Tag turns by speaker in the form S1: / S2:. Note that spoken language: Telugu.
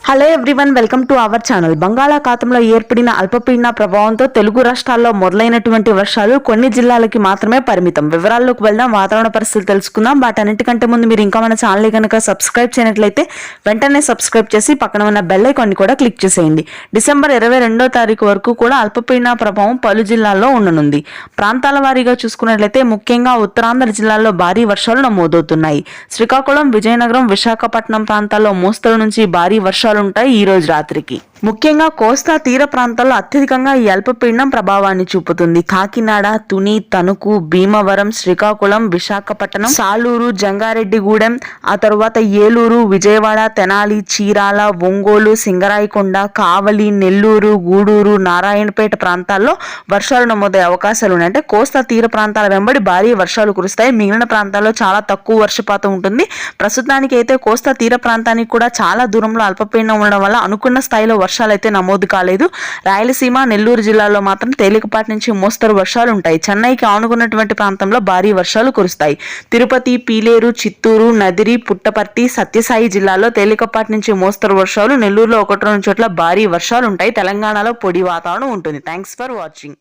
S1: Hello everyone, welcome to our channel. బంగాళాఖాతంలో ఏర్పడిన అల్పపీడన ప్రభావంతో తెలుగు రాష్ట్రాల్లో మొదలైనటువంటి వర్షాలు కొన్ని జిల్లాలకి మాత్రమే పరిమితం. వివరాల్లోకి వెళ్దాం, వాతావరణ పరిస్థితులు తెలుసుకుందాం. వాటన్నిటికంటే ముందు మీరు ఇంకా మన ఛానల్ కనుక సబ్స్క్రైబ్ చేయనట్లయితే వెంటనే సబ్స్క్రైబ్ చేసి పక్కన ఉన్న బెల్ ఐకాన్ కూడా క్లిక్ చేసేయండి. డిసెంబర్ 22వ తారీఖు వరకు కూడా అల్పపీడన ప్రభావం పలు జిల్లాల్లో ఉండనుంది. ప్రాంతాల వారీగా చూసుకున్నట్లయితే ముఖ్యంగా ఉత్తరాంధ్ర జిల్లాల్లో భారీ వర్షాలు నమోదవుతున్నాయి. శ్రీకాకుళం, విజయనగరం, విశాఖపట్నం ప్రాంతాల్లో మోస్తరు నుంచి భారీ వర్షాలు ఉంటాయి ఈ రోజు రాత్రికి. ముఖ్యంగా కోస్తా తీర ప్రాంతాల్లో అత్యధికంగా ఈ అల్పపీడనం ప్రభావాన్ని చూపుతుంది. కాకినాడ, తుని, తణుకు, భీమవరం, శ్రీకాకుళం, విశాఖపట్నం, సాలూరు, జంగారెడ్డిగూడెం, ఆ తరువాత ఏలూరు, విజయవాడ, తెనాలి, చీరాల, ఒంగోలు, సింగరాయకొండ, కావలి, నెల్లూరు, గూడూరు, నారాయణపేట ప్రాంతాల్లో వర్షాలు నమోదయ్యే అవకాశాలు ఉన్నాయి. అంటే కోస్తా తీర ప్రాంతాల వెంబడి భారీ వర్షాలు కురుస్తాయి. మిగిలిన ప్రాంతాల్లో చాలా తక్కువ వర్షపాతం ఉంటుంది. ప్రస్తుతానికి అయితే కోస్తా తీర ప్రాంతానికి కూడా చాలా దూరంలో అల్పపీడనం ఉండడం వల్ల అనుకున్న స్థాయిలో వర్షాలు అయితే నమోదు కాలేదు. రాయలసీమ, నెల్లూరు జిల్లాలో మాత్రం తేలికపాటి నుంచి మోస్తరు వర్షాలు ఉంటాయి. చెన్నైకి ఆనుకున్నటువంటి ప్రాంతంలో భారీ వర్షాలు కురుస్తాయి. తిరుపతి, పీలేరు, చిత్తూరు, నదిరి, పుట్టపర్తి, సత్యసాయి జిల్లాలో తేలికపాటి నుంచి మోస్తరు వర్షాలు, నెల్లూరులో 1-2 చోట్ల భారీ వర్షాలు ఉంటాయి. తెలంగాణలో పొడి వాతావరణం ఉంటుంది. Thanks for watching.